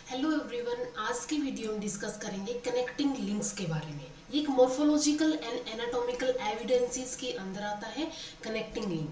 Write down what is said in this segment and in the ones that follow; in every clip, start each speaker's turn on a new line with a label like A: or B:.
A: Hello everyone, आज की video में डिस्कस करेंगे कनेक्टिंग लिंक्स के बारे में। ये एक मॉर्फोलॉजिकल एंड एनाटॉमिकल एविडेंसेस के अंदर आता है कनेक्टिंग लिंक।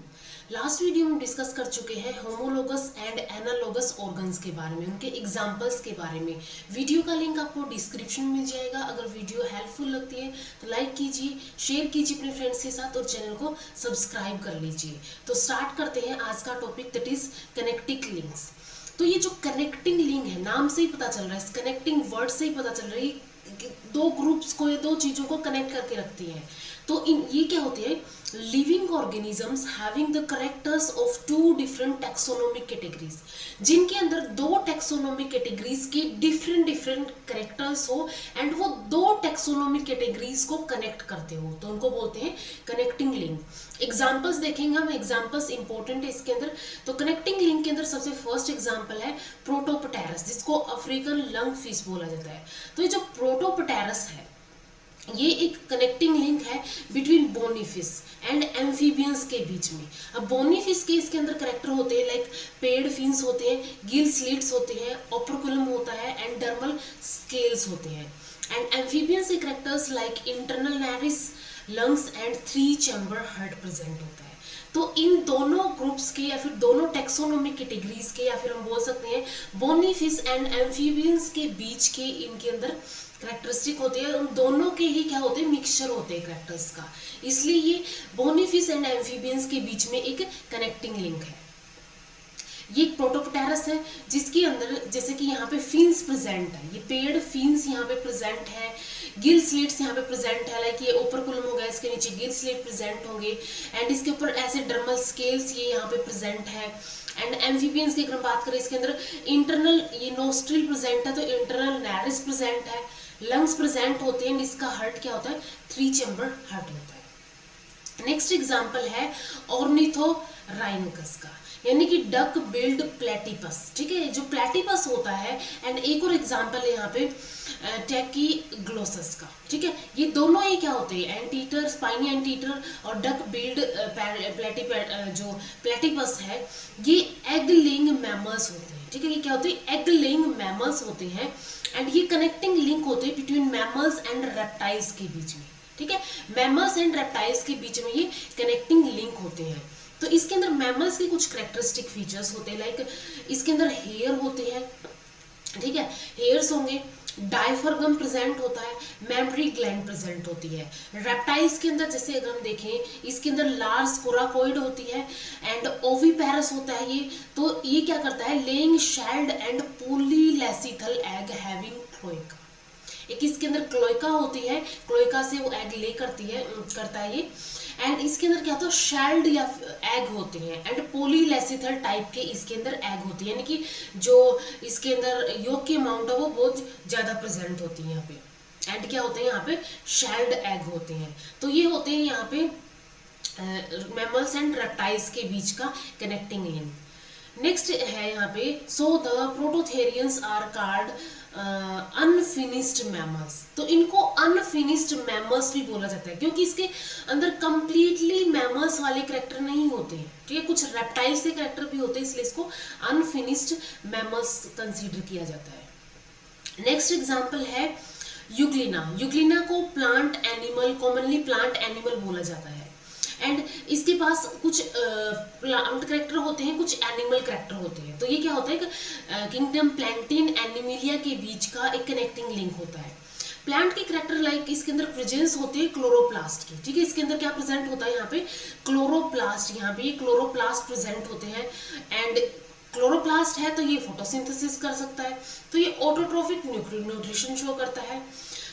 A: लास्ट वीडियो में डिस्कस कर चुके हैं होमोलोगस एंड एनालोगस ऑर्गन्स के बारे में, उनके एग्जांपल्स के बारे में। वीडियो का लिंक आपको डिस्क्रिप्शन में मिल जाएगा। अगर वीडियो हेल्पफुल लगती है तो लाइक कीजिए, शेयर कीजिए अपने फ्रेंड्स के साथ और चैनल को सब्सक्राइब कर लीजिए। तो स्टार्ट करते हैं आज का topic, that is connecting links. तो ये जो कनेक्टिंग लिंक है, नाम से ही पता चल रहा है, इस कनेक्टिंग वर्ड से ही पता चल रहा है कि दो ग्रुप्स को या दो चीजों को कनेक्ट करके रखती है। तो ये क्या होती है? Living organisms having the characters of two different taxonomic categories, जिनके अंदर दो टैक्सोनोमिक कैटेगरीज के डिफरेंट डिफरेंट कैरेक्टर्स हो एंड वो दो टैक्सोनोमिक कैटेगरीज को कनेक्ट करते हो, तो उनको बोलते हैं कनेक्टिंग लिंक। एग्जाम्पल्स देखेंगे हम, एग्जाम्पल्स इंपॉर्टेंट है इसके अंदर। तो कनेक्टिंग लिंक के अंदर सबसे फर्स्ट एग्जाम्पल है प्रोटोपटेरस, जिसको अफ्रीकन लंग फिश बोला जाता है। तो ये जो प्रोटोपटेरस है, ये एक कनेक्टिंग लिंक है बिटवीन बोनीफिश एंड एम्फीबियंस के बीच में। अब बोनीफिश के इसके अंदर करेक्टर होते हैं लाइक पेड फिन्स होते हैं, गिल स्लिट्स होते हैं, ओपरकुलम होता है एंड डर्मल स्केल्स होते हैं। एंड एम्फीबियंस के characters like internal नैरिस, lungs and 3 chamber heart present होता है। तो इन दोनों ग्रुप्स के या फिर दोनों टैक्सोनोमिक कैटेगरीज के, या फिर हम बोल सकते हैं बोनीफिश एंड एम्फीबियंस के बीच के इनके अंदर करेक्टरिस्टिक होते हैं। उन दोनों के ही क्या होते हैं? मिक्सचर होते हैं करेक्टर्स का। इसलिए ये बोनीफिश एंड एम्फीबियंस के बीच में एक कनेक्टिंग लिंक है। ये एक प्रोटोपटेरस है जिसके अंदर जैसे कि यहाँ पे फिन्स प्रेजेंट है, ये पेड़ फिन्स यहाँ पे प्रेजेंट है, गिल स्लिट्स यहाँ पे प्रेजेंट है, लाइक ये ओपरकुलम हो गया, इसके नीचे गिल स्लिट प्रेजेंट होंगे एंड इसके ऊपर ऐसे डर्मल स्केल्स ये यहाँ पे प्रेजेंट है। एंड एम्फीबियंस की अगर हम बात करें, इसके अंदर इंटरनल ये नोस्ट्रिल प्रेजेंट है, तो इंटरनल नैरिस प्रेजेंट है, लंग्स प्रेजेंट होते हैं, इसका हार्ट क्या होता है? 3 चैम्बर हार्ट होता है। नेक्स्ट एग्जाम्पल है ऑर्निथोराइनकस का, यानी कि डक बिल्ड प्लेटिपस। ठीक है, जो प्लेटिपस होता है। एंड एक और एग्जाम्पल है यहाँ पे टैकीग्लोसस का। ठीक है, ये दोनों ही क्या होते हैं? एंटीटर, स्पाइनी एंटीटर और डक बिल्ड जो प्लेटिपस है, ये एग लेइंग मैमल्स होते हैं। ठीक है, ये क्या होते हैं? एग लेइंग मैमल्स होते हैं एंड ये कनेक्टिंग लिंक होते हैं बिटवीन मैमल्स एंड रेप्टाइल्स के बीच में। ठीक है, मैमल्स एंड रेप्टाइल्स के बीच में ये कनेक्टिंग लिंक होते हैं। तो इसके अंदर मैमल्स के कुछ कैरेक्टरिस्टिक फीचर्स होते हैं, लाइक इसके अंदर हेयर होते हैं। ठीक है, हेयर्स होंगे, डायफरगम प्रेजेंट होता है, मेमरी ग्लैंड प्रेजेंट होती है। रेप्टाइल्स के अंदर जैसे अगर हम देखें, इसके अंदर लार्ज कोराकोइड होती है एंड ओविपेरस होता है ये। तो ये क्या करता है? Laying shelled and polylecithal egg having cloaca. एक इसके अंदर क्लोइका होती है, क्लोइका से वो एग ले करता है ये। एंड इसके अंदर क्या होता है? शेल्ड या एग होते हैं एंड पोलीलेसिथल टाइप के इसके अंदर एग होती है, यानी कि जो इसके अंदर योग की अमाउंट है वो बहुत ज्यादा प्रेजेंट होती है यहाँ पे। एंड क्या होते हैं? यहाँ पे शेल्ड एग होते हैं। तो ये होते हैं यहाँ पे मैमल्स एंड रेप्टाइल्स के बीच का कनेक्टिंग लिंक। नेक्स्ट है यहाँ पे, so the prototherians are called unfinished mammals. तो इनको अनफिनिश्ड मैमल्स भी बोला जाता है क्योंकि इसके अंदर कंप्लीटली मैमल्स वाले कैरेक्टर नहीं होते हैं। ठीक है, कुछ रेप्टाइल्स के कैरेक्टर भी होते हैं, इसलिए इसको अनफिनिश्ड मैमल्स कंसीडर किया जाता है। नेक्स्ट एग्जांपल है यूग्लिना। यूग्लिना को plant animal, commonly plant animal बोला जाता है एंड इसके पास कुछ प्लांट करेक्टर होते हैं, कुछ एनिमल करेक्टर होते हैं। तो ये क्या होता है? किंगडम प्लैंक्टिन एनिमिलिया के बीच का एक कनेक्टिंग लिंक होता है। प्लांट के करेक्टर लाइक इसके अंदर प्रेजेंस होती है क्लोरोप्लास्ट की। ठीक है, इसके अंदर क्या प्रेजेंट होता है? यहाँ पे क्लोरोप्लास्ट, यहाँ पे ये क्लोरोप्लास्ट प्रेजेंट होते हैं एंड क्लोरोप्लास्ट है तो ये फोटोसिंथेसिस कर सकता है, तो ये ऑटोट्रोफिक न्यूट्रिशन शो करता है।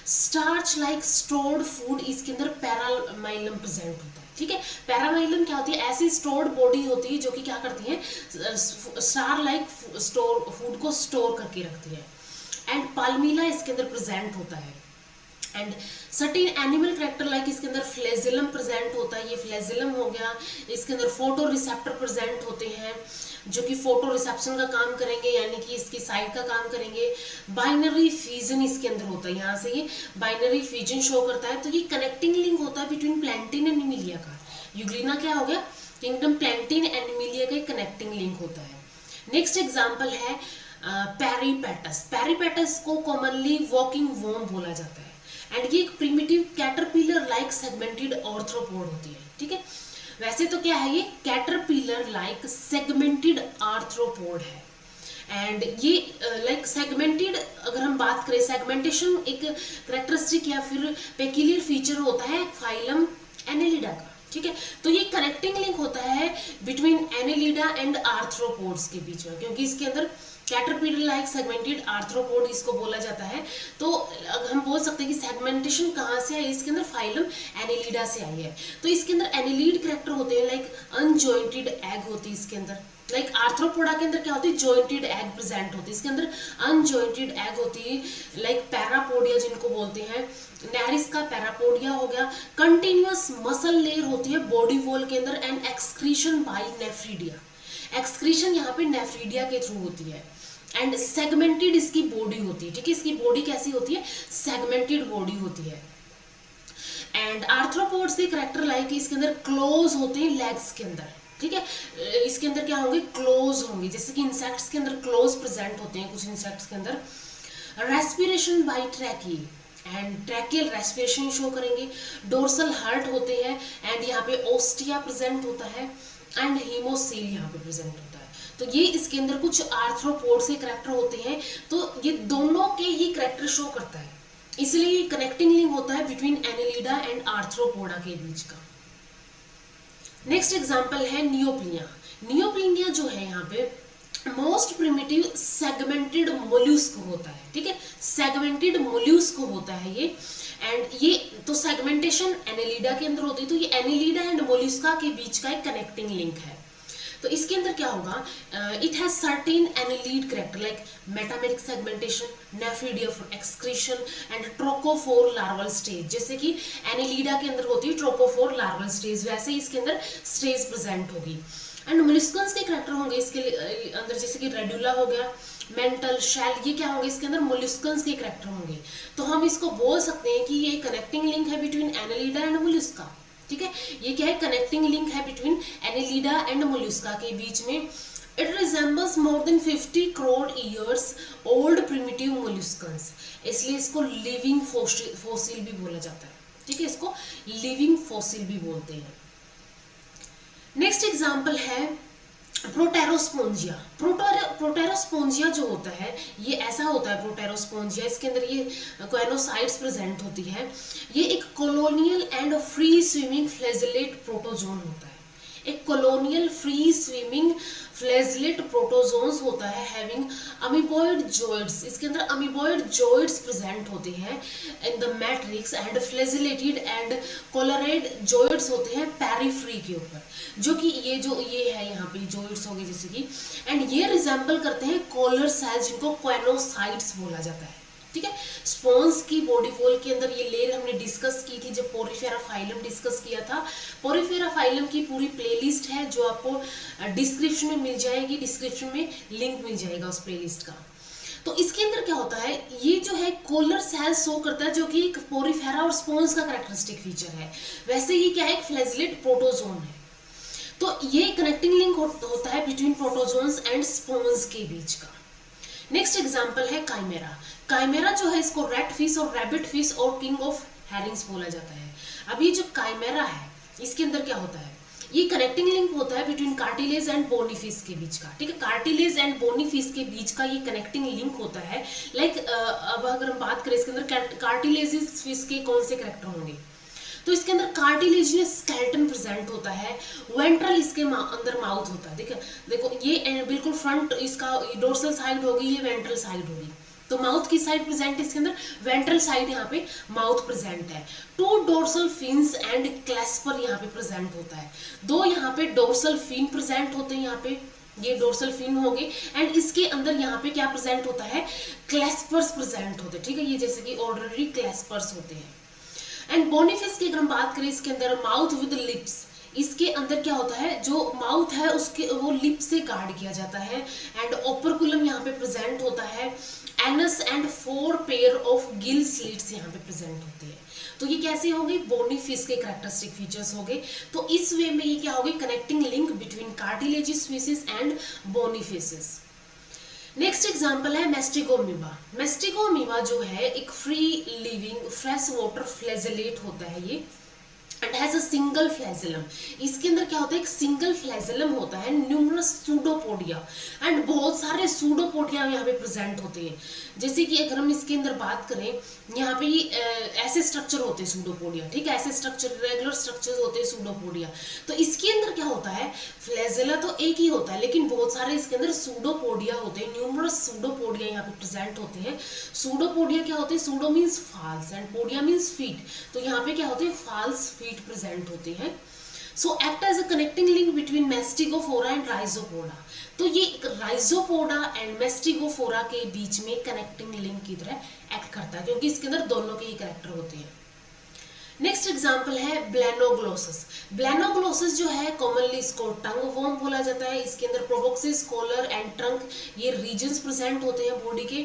A: स्टार्च लाइक स्टोर्ड फूड, इसके अंदर पैरामाइलम प्रेजेंट होता है। ठीक है, पैरामाइलम क्या होती है? ऐसी स्टोर्ड बॉडी होती है जो कि क्या करती है? स्टार लाइक फूड को स्टोर करके रखती है। एंड पाल्मिला इसके अंदर प्रेजेंट होता है। And certain animal character like इसके अंदर फ्लैजिलम प्रेजेंट होता है, ये फ्लैजिलम हो गया। इसके अंदर फोटो रिसेप्टर प्रेजेंट होते हैं जो कि फोटो रिसेप्शन का काम करेंगे, यानी कि इसकी साइड का काम करेंगे। बाइनरी फ्यूजन इसके अंदर होता है, यहाँ से ये बाइनरी फ्यूजन शो करता है। तो ये कनेक्टिंग लिंक होता है बिटवीन प्लैंक्टिन एंड एनिमिलिया का। यूग्लिना क्या हो गया? किंगडम प्लैंक्टिन एंड एनिमिलिया का कनेक्टिंग लिंक होता है। नेक्स्ट एग्जाम्पल है पेरीपेटस। पेरीपेटस को कॉमनली वॉकिंग वर्म बोला जाता है एंड ये एक primitive caterpillar like segmented arthropod होती है, ठीक है। वैसे तो क्या है, ये कैटरपिलर लाइक सेगमेंटेड आर्थ्रोपोड है एंड ये लाइक सेगमेंटेड, अगर हम बात करें सेगमेंटेशन एक करेक्टरिस्टिक या फिर पेक्यूलियर फीचर होता है फाइलम एनेलिडा का, ठीक है। तो ये कनेक्टिंग लिंक होता है बिटवीन एनेलिडा एंड आर्थ्रोपोड्स के बीच में, क्योंकि इसके अंदर कैटरपिलर लाइक सेगमेंटेड आर्थ्रोपोड इसको बोला जाता है। तो अगर हम बोल सकते हैं कि सेगमेंटेशन कहाँ से आई, इसके अंदर फाइलम एनेलिडा से आई है। तो इसके अंदर एनेलिड कैरेक्टर होते हैं, लाइक अनजॉइंटेड एग होती है इसके अंदर। लाइक आर्थ्रोपोडा के अंदर क्या होती है, जॉइंटेड एग प्रेजेंट होती है, इसके अंदर अनजॉइंटेड एग होती है। लाइक पैरापोडिया जिनको बोलते हैं, नेरिस का पैरापोडिया हो गया। कंटिन्यूअस मसल लेयर होती है बॉडी वॉल के अंदर and excretion by nephridia. Excretion यहाँ पे नेफ्रीडिया के थ्रू होती है एंड सेगमेंटेड इसकी बॉडी होती है, ठीक है। इसकी बॉडी कैसी होती है, सेगमेंटेड बॉडी होती है। एंड आर्थ्रोपोड्स के करेक्टर लाइक इसके अंदर क्लोज होते हैं लेग्स के अंदर, ठीक है। इसके अंदर क्या होंगे, क्लोज होंगे, जैसे कि इंसेक्ट्स के अंदर क्लोज प्रेजेंट होते हैं कुछ इंसेक्ट्स के अंदर। Respiration bye ट्रैकी and tracheal respiration show करेंगे। डोर्सल हार्ट होते हैं एंड यहाँ पे ओस्टिया प्रेजेंट होता है एंड हीमोसील यहाँ पे प्रेजेंट होता है। तो ये इसके अंदर कुछ आर्थ्रोपोड्स के करेक्टर होते हैं। तो ये दोनों के ही करेक्टर शो करता है, इसलिए कनेक्टिंग लिंक होता है बिटवीन एनेलिडा एंड आर्थ्रोपोडा के बीच का। नेक्स्ट एग्जांपल है नियोप्लिया। नियोप्लिया जो है यहाँ पे मोस्ट प्रिमिटिव सेगमेंटेड मोल्यूस्क होता है, ठीक है। सेगमेंटेड मोल्यूस्क होता है ये एंड ये तो सेगमेंटेशन एनेलिडा के अंदर होती है। तो ये एनेलिडा एंड मोल्यूस्का के बीच का एक कनेक्टिंग लिंक है। तो इसके अंदर क्या होगा, it has certain annelid character like metameric segmentation, nephridia for excretion and trochophore larval stage. जैसे कि एनेलिडा के अंदर होती है ट्रोकोफोर लार्वल स्टेज, वैसे ही इसके अंदर स्टेज प्रेजेंट होगी। एंड मोलस्कन्स के कैरेक्टर होंगे इसके अंदर, जैसे कि रेडुला हो गया, मेंटल, शेल, ये क्या होंगे इसके अंदर मोलस्कन्स के कैरेक्टर होंगे। तो हम इसको बोल सकते हैं कि ये कनेक्टिंग लिंक है बिटवीन एनेलिडा एंड मोलस्का, ठीक है। ये क्या है, कनेक्टिंग लिंक है बिटवीन एनेलिडा एंड मोलस्का के बीच में। It resembles more than 50 crore years old primitive molluscans, इसलिए इसको लिविंग फॉसिल भी बोला जाता है, ठीक है। इसको लिविंग फॉसिल भी बोलते हैं। नेक्स्ट एग्जाम्पल है प्रोटेरोस्पोंजिया। प्रोटेरोस्पोंजिया जो होता है ये ऐसा होता है, प्रोटेरोस्पोंजिया इसके अंदर ये कोएनोसाइट्स प्रेजेंट होती है। ये एक colonial and free swimming flagellate protozoan होता है। एक colonial free swimming flagellate protozoans होता है हैविंग अमीबॉइड जॉइंट्स। इसके अंदर अमीबॉइड जॉइंट्स प्रेजेंट होते हैं in the matrix and flagellated and collared joints होते हैं पेरिफ्री के ऊपर, जो कि ये है यहाँ पे जॉइंट्स हो गए जैसे कि, एंड ये रिजेंबल करते हैं कॉलर सेल्स जिनको कोएनोसाइट्स बोला जाता है, ठीक है। स्पॉन्ज की बॉडी वॉल के अंदर ये लेयर हमने डिस्कस की थी जब पोरिफेरा फाइलम डिस्कस किया था। पोरिफेरा फाइलम की पूरी प्लेलिस्ट है जो आपको डिस्क्रिप्शन में मिल जाएगी, डिस्क्रिप्शन में लिंक मिल जाएगा उस प्लेलिस्ट का। तो इसके अंदर क्या होता है, ये जो है कोलर सेल्स शो करता है जो कि एक पोरिफेरा और स्पॉन्ज का कैरेक्टरिस्टिक फीचर है। वैसे ये क्या है, एक फ्लैजेलेट प्रोटोजोन है। तो ये कनेक्टिंग लिंक होता है बिटवीन प्रोटोजोन्स एंड स्पॉन्ज के बीच का। नेक्स्ट एग्जाम्पल है काइमेरा। काइमेरा जो है इसको रेड फिश और रैबिट फिश और किंग ऑफ हेरिंग्स बोला जाता है। अब ये जो काइमेरा है इसके अंदर क्या होता है, ये कनेक्टिंग लिंक होता है between cartilage and bony fish के बीच का, ठीक है। कार्टिलेज एंड बोनी फिश के बीच का ये कनेक्टिंग लिंक होता है। लाइक अब अगर हम बात करें इसके अंदर कार्टिलेजिस फिश के कौन से करेक्टर होंगे, तो इसके अंदर कार्टिलेजियस स्केलेटन प्रेजेंट होता है। वेंट्रल इसके अंदर माउथ होता है, देखो ये बिल्कुल फ्रंट इसका डोर्सल साइड होगी, ये वेंट्रल साइड होगी। तो माउथ की साइड प्रेजेंट इसके अंदर, वेंट्रल साइड यहाँ पे माउथ प्रेजेंट है। 2 डोर्सल फिन्स एंड क्लैस्पर यहाँ पे प्रेजेंट होता है। 2 यहाँ पे डोर्सल फिन प्रेजेंट होते हैं, यहाँ पे ये डोर्सल फिन हो गए एंड इसके अंदर यहाँ पे क्या प्रेजेंट होता है, क्लैस्पर्स प्रेजेंट होते हैं, ठीक है। ये जैसे कि ऑर्डिनरी क्लैस्पर्स होते हैं। एंड बोनी फिश की अगर हम बात करें इसके अंदर माउथ विद लिप्स, इसके अंदर क्या होता है, जो माउथ है उसके वो लिप से गार्ड किया जाता है। एंड ओपरकुलम यहाँ पे प्रेजेंट होता है। Anus and 4 pair of gill slits यहाँ पे प्रेजेंट होते हैं। तो ये कैसे हो गई, बोनी फिश के कैरेक्टरिस्टिक फीचर्स हो गए। तो इस वे में ये क्या हो गई, connecting link between cartilaginous fishes and bony fishes. Next example है मेस्टिगोमीबा। मेस्टिगोमीबा जो है एक free living fresh water flagellate होता है ये, and has a single flagellum. इसके अंदर क्या होता है, एक सिंगल फ्लैजेलम होता है, न्यूमरस सूडोपोडिया, एंड बहुत सारे सूडोपोडिया यहाँ पे प्रेजेंट होते हैं। जैसे कि अगर हम इसके अंदर बात करें, यहाँ पे ऐसे स्ट्रक्चर होते हैं सूडोपोडिया, ठीक है, ऐसे स्ट्रक्चर रेगुलर स्ट्रक्चर होते हैं सूडोपोडिया। तो इसके अंदर क्या होता है, फ्लैजेला तो एक ही होता है लेकिन बहुत सारे इसके अंदर सूडोपोडिया होते हैं, न्यूमरस सूडोपोडिया यहाँ पे प्रेजेंट होते हैं। सूडोपोडिया क्या होते हैं, pseudo means false and podia means feet, तो यहाँ पे क्या होते हैं, फॉल्स फीट प्रेजेंट होते हैं। So act as a connecting link between Mastigophora and Rhizopoda. तो ये राइजोपोडा एंड मेस्टिगोफोरा के बीच में कनेक्टिंग लिंक की तरह एक्ट करता है, क्योंकि इसके अंदर दोनों के ही कैरेक्टर होते हैं। नेक्स्ट एग्जाम्पल है ब्लैनोग्लोसस। ब्लैनोग्लोसस जो है कॉमनली इसको टंग वॉर्म बोला जाता है। इसके अंदर प्रोबोक्सिस, कॉलर एंड ट्रंक ये रीजन्स प्रेजेंट होते हैं बॉडी के।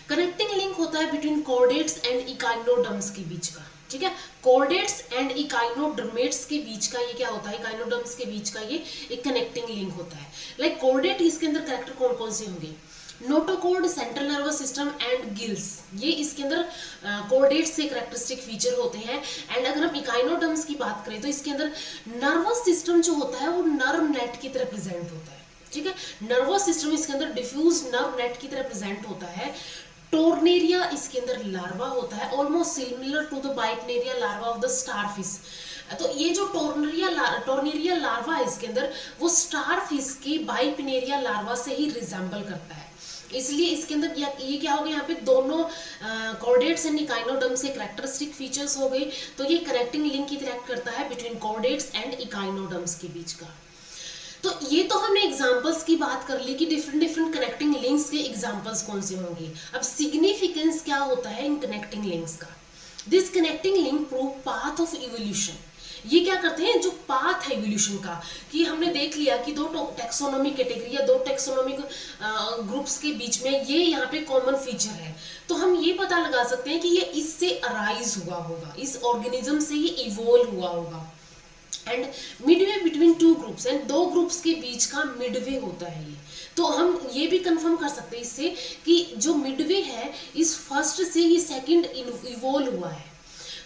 A: कनेक्टिंग लिंक होता है बिटवीन कॉर्डेट्स एंड इकाइनोडर्म्स के बीच का, ठीक है, कॉर्डेट्स एंड इकाइनोडर्मेट्स के बीच का ये क्या होता है, इकाइनोडर्म्स के बीच का ये एक कनेक्टिंग लिंक होता है। लाइक कॉर्डेट, इसके अंदर कैरेक्टर कौन कौन से होंगे, notochord, central nervous system and gills, ये इसके अंदर कॉर्डेट्स से कैरेक्टरिस्टिक फीचर होते हैं। एंड अगर हम इकाइनोडर्म्स की बात करें तो इसके अंदर नर्वस सिस्टम जो होता है वो नर्व नेट की तरह प्रेजेंट होता है, ठीक है, नर्वस सिस्टम इसके अंदर डिफ्यूज नर्व नेट की तरह प्रेजेंट होता है। टोर्नेरिया इसके अंदर लार्वा होता है, almost similar to the bipinnaria larva of the starfish. तो ये जो टोर्नेरिया लार्वा है इसके अंदर, वो स्टारफिश की बाइपनेरिया लार्वा से ही रिजेंबल करता है, इसलिए इसके अंदर ये क्या हो गया, यहाँ पे दोनों कॉर्डेट्स एंड इकाइनोडर्म्स से कैरेक्टरिस्टिक फीचर्स हो गए। तो ये कनेक्टिंग लिंक की तरह करता है बिटवीन कॉर्डेट्स एंड इकाइनोडर्म्स के बीच का। तो ये तो हमने एग्जांपल्स की बात कर ली कि डिफरेंट डिफरेंट कनेक्टिंग लिंक्स के एग्जांपल्स कौन से होंगे। अब सिग्निफिकेंस क्या होता है इन कनेक्टिंग लिंक्स का। This connecting link prove path of evolution. ये क्या करते हैं, जो पाथ है इवोल्यूशन का, कि हमने देख लिया कि दो टैक्सोनॉमिक कैटेगरी या दो टैक्सोनॉमिक ग्रुप्स के बीच में ये यहाँ पे कॉमन फीचर है, तो हम ये पता लगा सकते हैं कि ये इससे अराइज हुआ होगा, इस ऑर्गेनिज्म से ये इवोल्व हुआ होगा। And Midway between two groups, and दो ग्रुप्स के बीच का मिडवे होता है ये। तो हम ये भी कंफर्म कर सकते हैं इससे कि जो मिडवे है इस फर्स्ट से ये सेकंड इवोल्व हुआ है।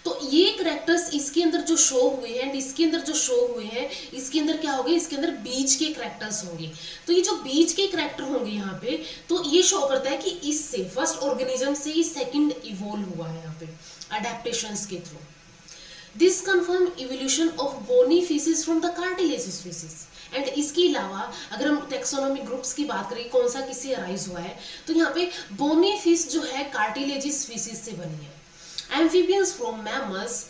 A: तो ये करेक्टर्स इसके अंदर जो शो हुए हैं एंड इसके अंदर जो शो हुए हैं, इसके अंदर क्या होंगे, इसके अंदर बीच के करेक्टर्स होंगे। तो ये जो बीच के करेक्टर होंगे यहाँ पे, तो ये शो करता है कि इससे फर्स्ट ऑर्गेनिज्म से ये सेकंड इवोल्व हुआ है यहाँ पे अडेप्टेशंस के थ्रू। This confirm evolution of bony fishes from the cartilaginous fishes. And इसके अलावा अगर हम टेक्सोनॉमिक ग्रुप्स की बात करें कौन सा किससे अराइज हुआ है, तो यहाँ पे बोनी फिश जो है कार्टिलेजियस फीसिस से बनी है। Amphibians from mammals,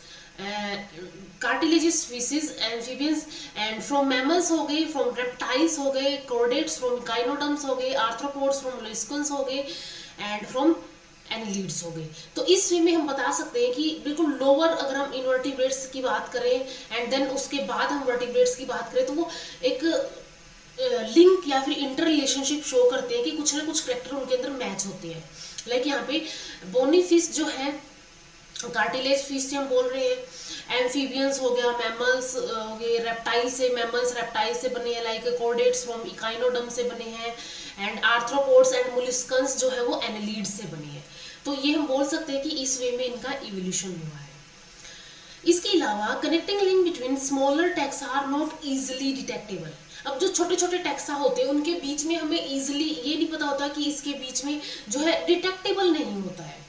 A: cartilaginous fishes amphibians, and from mammals हो गए, फ्रॉम रेप्टाइल्स हो गए, कॉर्डेट्स फ्रॉम काइनोडर्म्स हो गए, आर्थ्रोपोड्स फ्रॉम मोलस्कन्स हो गए, एंड फ्रॉम एनिलीड्स हो गए। तो इस वे में हम बता सकते हैं कि बिल्कुल लोअर अगर हम इनवर्टिब्रेट्स की बात करें एंड देन उसके बाद हम वर्टिब्रेट्स की बात करें, तो वो एक लिंक या फिर इंटर रिलेशनशिप शो करते हैं कि कुछ ना कुछ कैरेक्टर उनके अंदर मैच होते हैं। लाइक यहाँ पे बोनी फिश जो है कार्टिलेज फिश से हम बोल रहे हैं, एम्फीबियंस हो गया, मैमल्स हो गए, रेप्टाइल से, मैमल्स रेप्टाइल से बने हैं, लाइक कॉर्डेट्स फ्रॉम इकाइनोडर्म से बने हैं, एंड आर्थ्रोपोड्स एंड मोलस्कन्स जो है वो एनालीड से बने हैं। तो ये हम बोल सकते हैं कि इस वे में इनका इवोल्यूशन हुआ है। इसके अलावा connecting link between smaller taxa are not easily detectable. अब जो छोटे छोटे टैक्सा होते हैं उनके बीच में हमें इजिली ये नहीं पता होता कि इसके बीच में जो है डिटेक्टेबल नहीं होता है,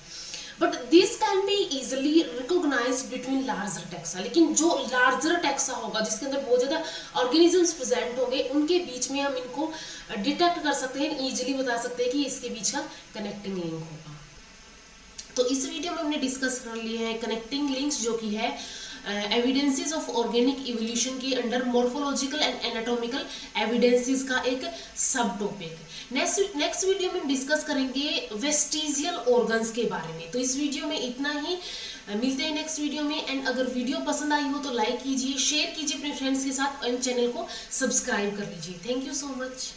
A: but this can be easily recognised between larger taxa. लेकिन जो लार्जर टैक्सा होगा जिसके अंदर बहुत ज्यादा ऑर्गेनिजम्स प्रेजेंट होंगे, उनके बीच में हम इनको डिटेक्ट कर सकते हैं, इजिली बता सकते हैं कि इसके बीच का कनेक्टिंग लिंक होगा। तो इस वीडियो में हमने डिस्कस कर लिए हैं कनेक्टिंग लिंक्स, जो कि है एविडेंसेस ऑफ ऑर्गेनिक इवोल्यूशन के under morphological and anatomical evidences का एक सब टॉपिक। नेक्स्ट वीडियो में हम डिस्कस करेंगे वेस्टिजियल ऑर्गन्स के बारे में। तो इस वीडियो में इतना ही, मिलते हैं नेक्स्ट वीडियो में। एंड अगर वीडियो पसंद आई हो तो लाइक कीजिए, शेयर कीजिए अपने फ्रेंड्स के साथ, एंड चैनल को सब्सक्राइब कर लीजिए। Thank you so much.